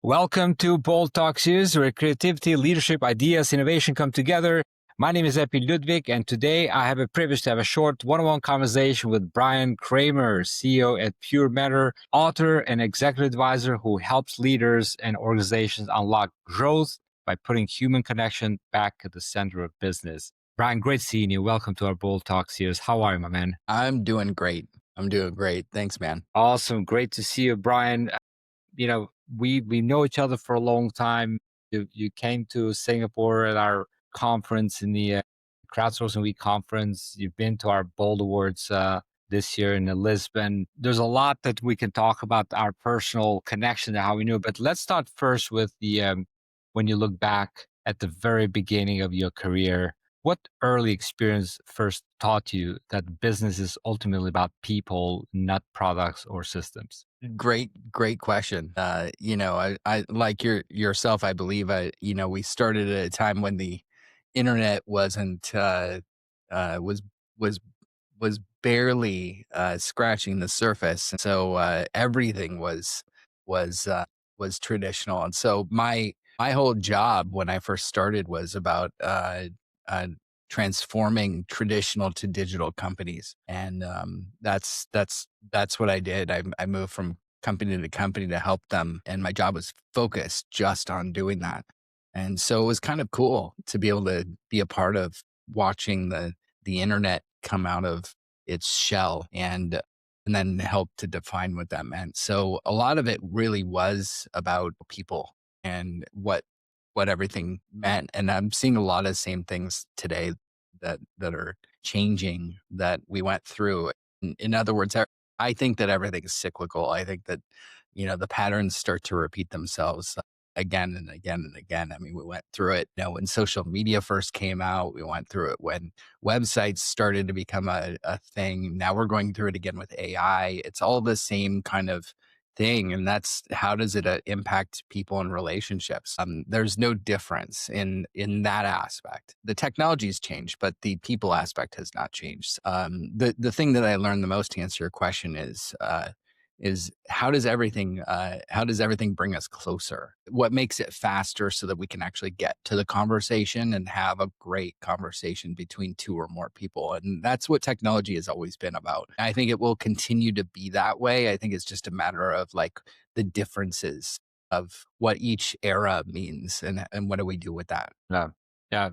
Welcome to Bold Talk Series, where creativity, leadership, ideas, innovation come together. My name is Epi Ludvik, and today I have a privilege to have a short one-on-one conversation with Bryan Kramer, CEO at PureMatter, author and executive advisor who helps leaders and organizations unlock growth by putting human connection back at the center of business. Bryan, great seeing you. Welcome to our Bold Talk Series. How are you, my man? I'm doing great. Thanks, man. Awesome. Great to see you, Bryan. We know each other for a long time. You came to Singapore at our conference in the Crowdsourcing Week conference. You've been to our Bold Awards this year in Lisbon. There's a lot that we can talk about our personal connection to how we knew. But let's start first with the when you look back at the very beginning of your career. What early experience first taught you that business is ultimately about people, not products or systems? Great question. I like yourself. I believe we started at a time when the internet wasn't was barely scratching the surface, and so everything was traditional. And so my whole job when I first started was about transforming traditional to digital companies, and that's what I did. I moved from company to company to help them, and my job was focused just on doing that. And so it was kind of cool to be able to be a part of watching the internet come out of its shell and then help to define what that meant. So a lot of it really was about people and what everything meant. And I'm seeing a lot of the same things today that are changing that we went through. In other words, I think that everything is cyclical. I think that, the patterns start to repeat themselves again and again and again. I mean, we went through it, when social media first came out. We went through it when websites started to become a thing. Now we're going through it again with AI. It's all the same kind of thing. And that's how does it impact people and relationships? There's no difference in that aspect. The technology's changed, but the people aspect has not changed. The thing that I learned the most to answer your question is how does everything bring us closer? What makes it faster so that we can actually get to the conversation and have a great conversation between two or more people? And that's what technology has always been about. I think it will continue to be that way. I think it's just a matter of like the differences of what each era means and what do we do with that? Yeah,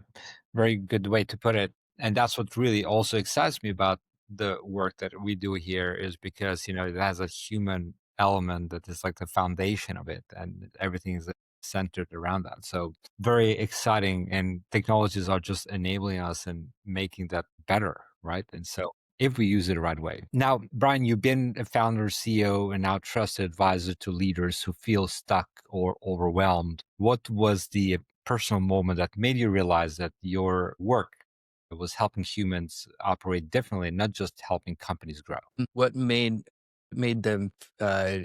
very good way to put it. And that's what really also excites me about the work that we do here is because, it has a human element that is like the foundation of it and everything is centered around that. So very exciting, and technologies are just enabling us and making that better, right? And so if we use it the right way. Now, Bryan, you've been a founder, CEO, and now trusted advisor to leaders who feel stuck or overwhelmed. What was the personal moment that made you realize that your work was helping humans operate differently, not just helping companies grow? What made them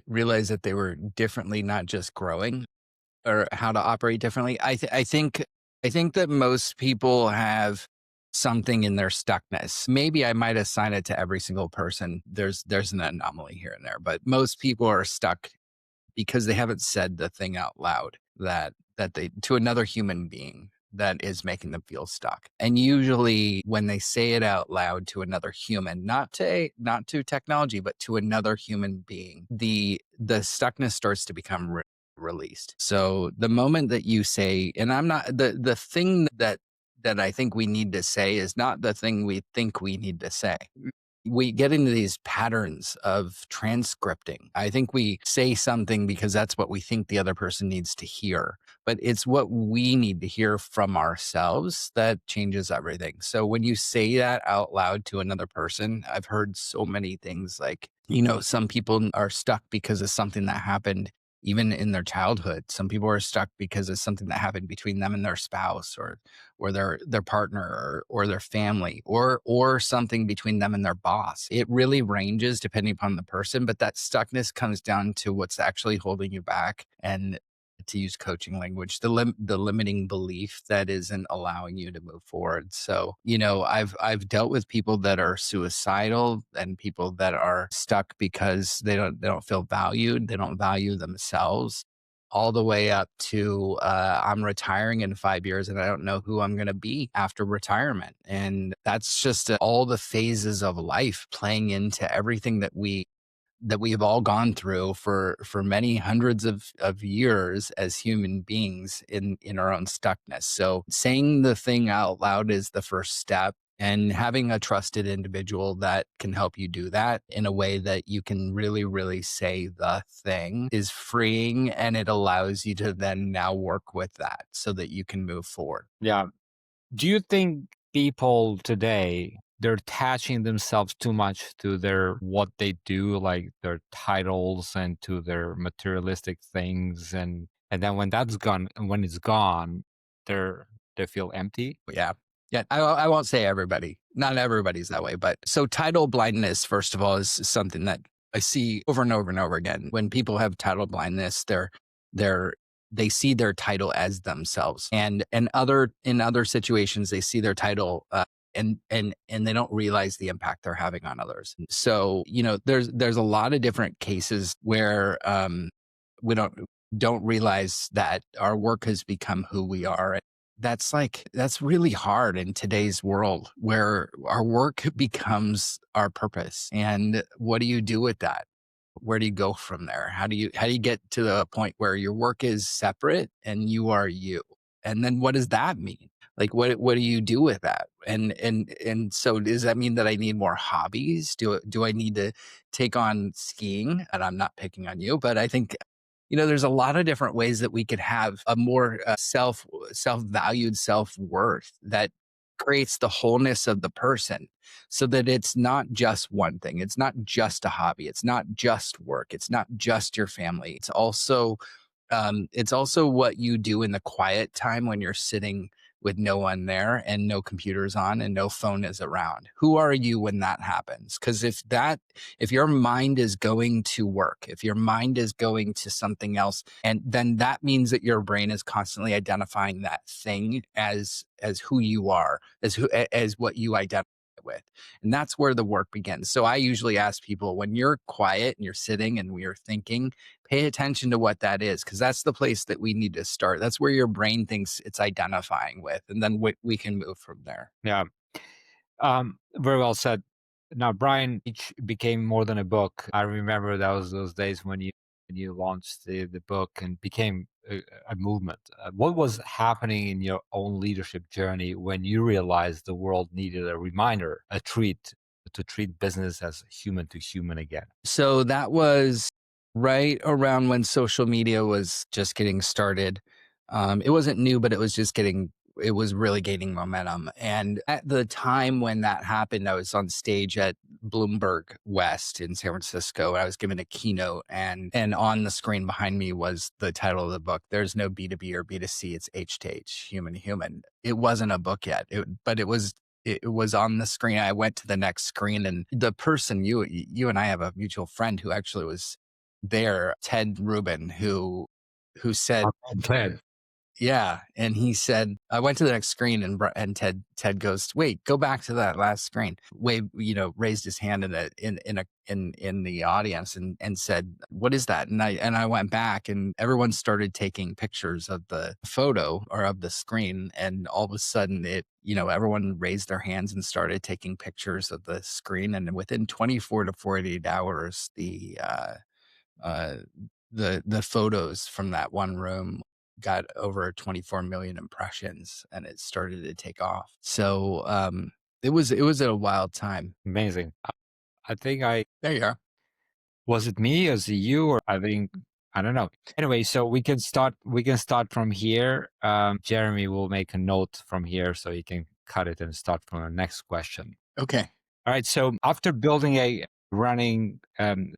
realize that they were differently, not just growing, or how to operate differently? I think that most people have something in their stuckness. Maybe I might assign it to every single person. There's an anomaly here and there, but most people are stuck because they haven't said the thing out loud that they to another human being that is making them feel stuck. And usually when they say it out loud to another human, not to technology, but to another human being, the stuckness starts to become released. So the moment that you say, and I'm not, the thing that I think we need to say is not the thing we think we need to say. We get into these patterns of transcripting. I think we say something because that's what we think the other person needs to hear, but it's what we need to hear from ourselves that changes everything. So when you say that out loud to another person, I've heard so many things like, some people are stuck because of something that happened even in their childhood. Some people are stuck because of something that happened between them and their spouse or their partner or their family or something between them and their boss. It really ranges depending upon the person, but that stuckness comes down to what's actually holding you back. And to use coaching language, the limiting belief that isn't allowing you to move forward. So, I've dealt with people that are suicidal and people that are stuck because they don't feel valued, they don't value themselves, all the way up to I'm retiring in 5 years and I don't know who I'm going to be after retirement. And that's just all the phases of life playing into everything that we have all gone through for many hundreds of years as human beings in our own stuckness. So saying the thing out loud is the first step, and having a trusted individual that can help you do that in a way that you can really, really say the thing is freeing, and it allows you to then now work with that so that you can move forward. Yeah. Do you think people today they're attaching themselves too much to their what they do, like their titles and to their materialistic things, and then when that's gone, when it's gone, they're they feel empty? Yeah. Yeah. I won't say everybody. Not everybody's that way. But so title blindness, first of all, is something that I see over and over and over again. When people have title blindness, they're they see their title as themselves. And other in other situations, they see their title and they don't realize the impact they're having on others. So, there's a lot of different cases where we don't realize that our work has become who we are. That's really hard in today's world where our work becomes our purpose. And what do you do with that? Where do you go from there? How do you get to the point where your work is separate and you are you? And then what does that mean? Like what do you do with that? And so does that mean that I need more hobbies? Do I need to take on skiing? And I'm not picking on you, but I think there's a lot of different ways that we could have a more self-valued self-worth that creates the wholeness of the person, so that it's not just one thing. It's not just a hobby. It's not just work. It's not just your family. It's also what you do in the quiet time when you're sitting with no one there and no computers on and no phone is around. Who are you when that happens? Because if your mind is going to work, if your mind is going to something else, and then that means that your brain is constantly identifying that thing as who you are, as what you identify with. And that's where the work begins. So I usually ask people, when you're quiet and you're sitting and you're thinking, pay attention to what that is, because that's the place that we need to start. That's where your brain thinks it's identifying with, and then we can move from there. Yeah. Very well said. Now, Brian, each became more than a book. I remember that was those days when you launched the book and became a movement. What was happening in your own leadership journey when you realized the world needed a reminder, a treat to treat business as human to human again? So that was right around when social media was just getting started. It wasn't new, but it was really gaining momentum. And at the time when that happened, I was on stage at Bloomberg West in San Francisco. And I was given a keynote, and on the screen behind me was the title of the book. There's no B2B or B2C. It's H2H, human to human. It wasn't a book yet, but it was on the screen. I went to the next screen, and the person, you and I have a mutual friend who actually was there, Ted Rubin, who said, I'm glad. yeah. And he said, I went to the next screen, and Ted goes, wait, go back to that last screen. Raised his hand in the audience and said, what is that? And I went back, and everyone started taking pictures of the photo or of the screen. And all of a sudden everyone raised their hands and started taking pictures of the screen. And within 24 to 48 hours, uh, the photos from that one room got over 24 million impressions, and it started to take off. So it was a wild time. Amazing. I think I There you are. was it me, was it you, or I think I don't know. Anyway, so we can start from here. Jeremy will make a note from here so he can cut it and start from the next question. Okay. All right. So after building a running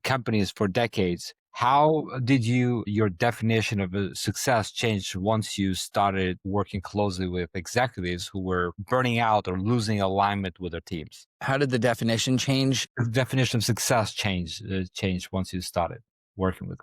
companies for decades, how did your definition of a success change once you started working closely with executives who were burning out or losing alignment with their teams? How did the definition change? The definition of success change once you started working with.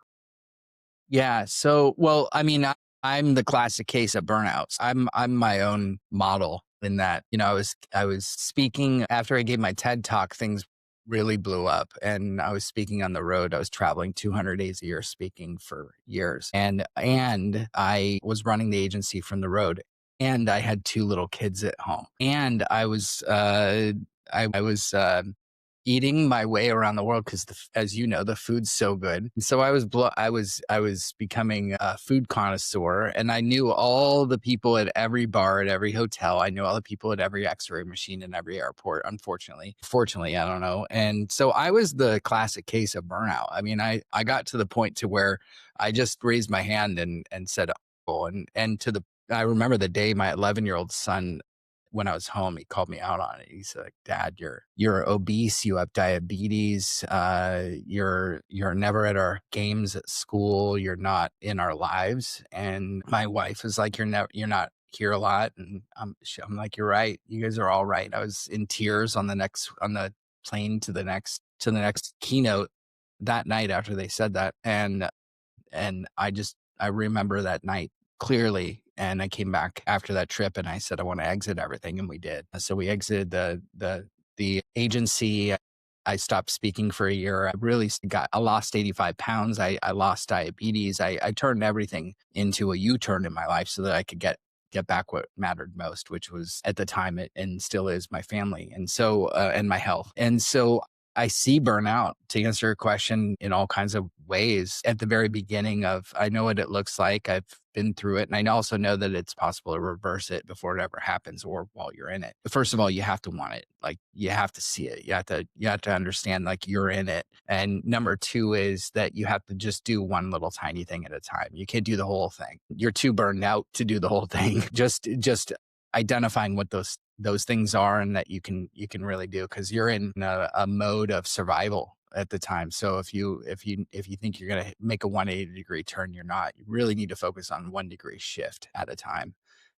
Yeah. So, well, I mean, I'm the classic case of burnouts. I'm my own model in that, I was speaking after I gave my TED talk, things really blew up, and I was speaking on the road. I was traveling 200 days a year speaking for years. And I was running the agency from the road, and I had two little kids at home. And I was eating my way around the world because, as you know, the food's so good. And so I was becoming a food connoisseur, and I knew all the people at every bar, at every hotel. I knew all the people at every X-ray machine in every airport. Fortunately, I don't know. And so I was the classic case of burnout. I mean, I got to the point to where I just raised my hand and said, "Oh," I remember the day my 11-year-old son, when I was home, he called me out on it. He's like, "Dad, you're obese. You have diabetes. You're never at our games at school. You're not in our lives." And my wife was like, You're not here a lot." And I'm like, "You're right. You guys are all right." I was in tears on the plane to the next keynote that night after they said that, and I remember that night clearly. And I came back after that trip and I said, "I want to exit everything." And we did. So we exited the agency. I stopped speaking for a year. I lost 85 pounds. I lost diabetes. I turned everything into a U-turn in my life so that I could get back what mattered most, which was at the time and still is my family. And my health. And so I see burnout, to answer your question, in all kinds of ways. At the very beginning I know what it looks like. I've been through it. And I also know that it's possible to reverse it before it ever happens or while you're in it. But first of all, you have to want it. Like, you have to see it. You have to understand, like, you're in it. And number two is that you have to just do one little tiny thing at a time. You can't do the whole thing. You're too burned out to do the whole thing. Just identifying what those things are and that you can really do, because you're in a mode of survival at the time. So if you think you're going to make a 180-degree turn, you're not. You really need to focus on 1 degree shift at a time.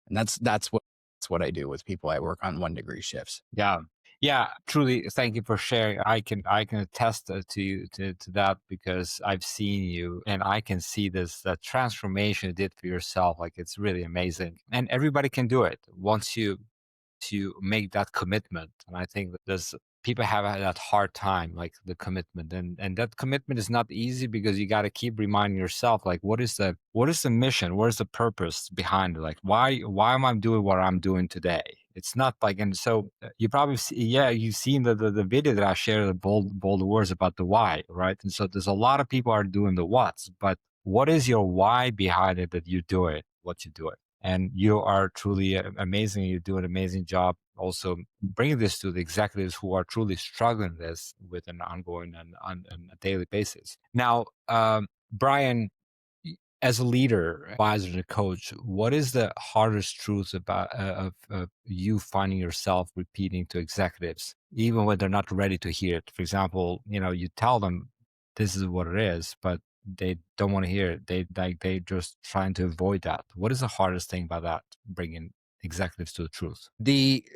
And that's what I do with people. I work on 1 degree shifts. Yeah. Yeah, truly, thank you for sharing. I can attest to you to that because I've seen you and I can see this that transformation you did for yourself. Like, it's really amazing. And everybody can do it once you to make that commitment. And I think that there's people have had that hard time, like the commitment, and that commitment is not easy because you got to keep reminding yourself, like, what is the mission, what is the purpose behind it, like why am I doing what I'm doing today. It's not like, and so you probably see, yeah, you've seen the video that I shared, the bold words about the why, right? And so there's a lot of people are doing the what's, but what is your why behind it, that you do it, what you do it. And you are truly amazing. You do an amazing job also bringing this to the executives who are truly struggling this with an ongoing and on a daily basis. Now, Bryan, as a leader, advisor, and a coach, what is the hardest truth about of you finding yourself repeating to executives, even when they're not ready to hear it? For example, you tell them this is what it is, but they don't want to hear it. They just trying to avoid that. What is the hardest thing about that? Bringing executives to the truth. There's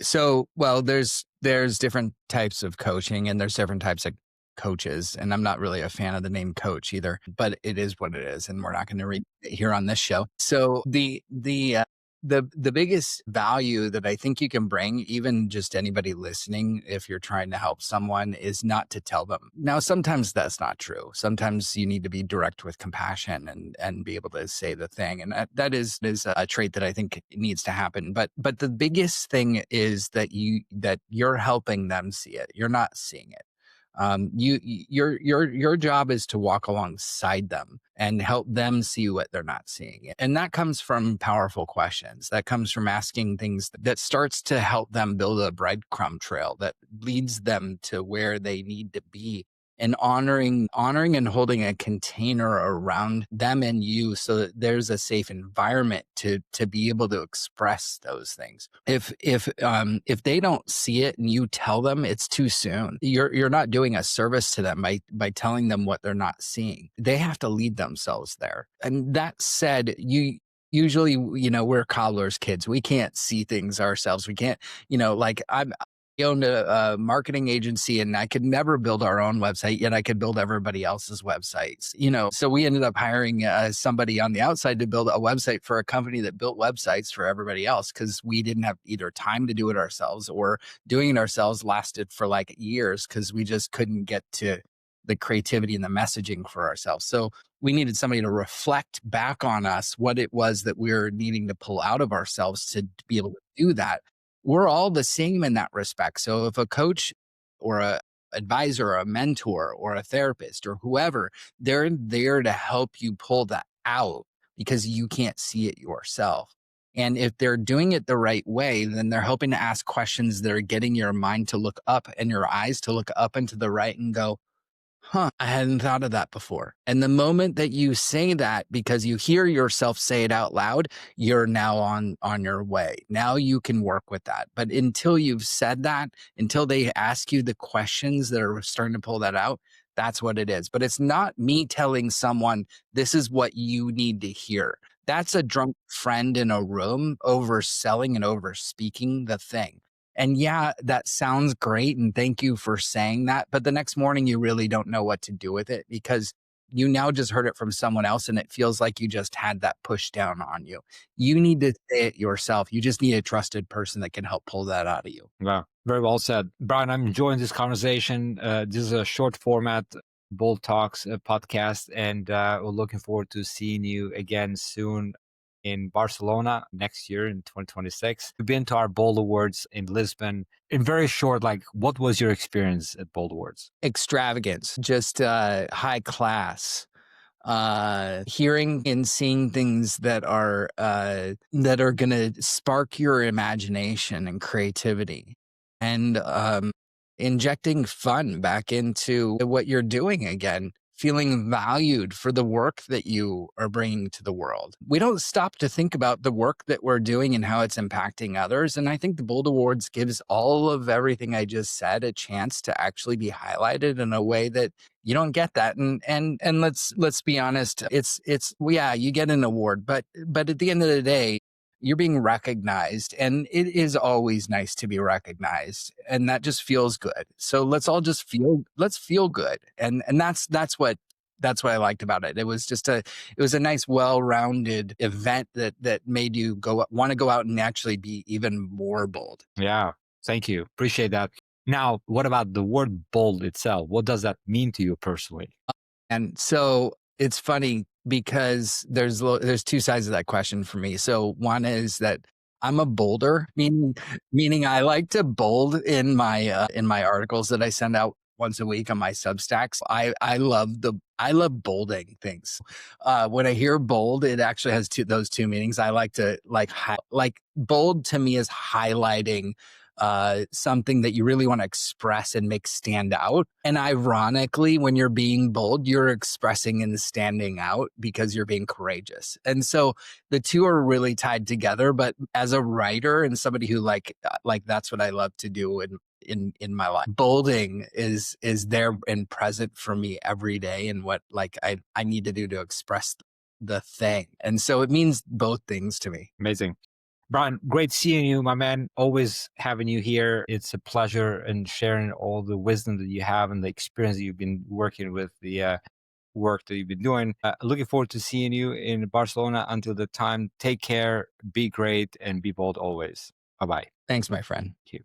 different types of coaching and there's different types of coaches. And I'm not really a fan of the name coach either, but it is what it is. And we're not going to read it here on this show. So the biggest value that I think you can bring, even just anybody listening, if you're trying to help someone, is not to tell them. Now, sometimes that's not true. Sometimes you need to be direct with compassion and be able to say the thing. And that is a trait that I think needs to happen. But the biggest thing is that you're helping them see it. You're not seeing it. Your job is to walk alongside them and help them see what they're not seeing. And that comes from powerful questions. That comes from asking things that starts to help them build a breadcrumb trail that leads them to where they need to be, and honoring and holding a container around them and you so that there's a safe environment to be able to express those things. If they don't see it and you tell them, it's too soon. You're not doing a service to them by telling them what they're not seeing. They have to lead themselves there. And that said, usually, we're cobbler's kids. We can't see things ourselves. We can't, like owned a marketing agency and I could never build our own website, yet I could build everybody else's websites. So we ended up hiring somebody on the outside to build a website for a company that built websites for everybody else because we didn't have either time to do it ourselves, or doing it ourselves lasted for like years because we just couldn't get to the creativity and the messaging for ourselves. So we needed somebody to reflect back on us what it was that we were needing to pull out of ourselves to be able to do that. We're all the same in that respect. So if a coach or a advisor or a mentor or a therapist or whoever, they're there to help you pull that out because you can't see it yourself. And if they're doing it the right way, then they're helping to ask questions that are getting your mind to look up and your eyes to look up and to the right and go, huh, I hadn't thought of that before. And the moment that you say that because you hear yourself say it out loud, you're now on your way. Now you can work with that. But until you've said that, until they ask you the questions that are starting to pull that out, that's what it is. But it's not me telling someone this is what you need to hear. That's a drunk friend in a room overselling and over speaking the thing. And yeah, that sounds great. And thank you for saying that. But the next morning, you really don't know what to do with it because you now just heard it from someone else and it feels like you just had that push down on you. You need to say it yourself. You just need a trusted person that can help pull that out of you. Wow, very well said. Brian, I'm enjoying this conversation. This is a short format, Bold Talks podcast, and we're looking forward to seeing you again soon in Barcelona next year in 2026. We've been to our Bold Awards in Lisbon. In very short, like, what was your experience at Bold Awards? Extravagance, just high class. Hearing and seeing things that are going to spark your imagination and creativity, and injecting fun back into what you're doing again, feeling valued for the work that you are bringing to the world. We don't stop to think about the work that we're doing and how it's impacting others. And I think the Bold Awards gives all of everything I just said a chance to actually be highlighted in a way that you don't get that. And let's be honest, it's well, yeah, you get an award, but at the end of the day, you're being recognized, and it is always nice to be recognized, and that just feels good. So let's feel good. And that's what I liked about it. It was a nice, well-rounded event that made you want to go out and actually be even more bold. Yeah, thank you. Appreciate that. Now, what about the word bold itself? What does that mean to you personally? And so it's funny because there's two sides of that question for me. So one is that I'm a bolder, meaning I like to bold in my articles that I send out once a week on my Substacks. I love bolding things. When I hear bold, it actually has those two meanings. I like to like bold to me is highlighting something that you really want to express and make stand out. And ironically, when you're being bold, you're expressing and standing out because you're being courageous. And so the two are really tied together. But as a writer and somebody who like that's what I love to do in my life. Bolding is there and present for me every day, and what like I need to do to express the thing. And so it means both things to me. Amazing. Brian, great seeing you, my man. Always having you here. It's a pleasure and sharing all the wisdom that you have and the experience that you've been working with, the work that you've been doing. Looking forward to seeing you in Barcelona. Until the time, take care, be great, and be bold always. Bye bye. Thanks, my friend. Thank you.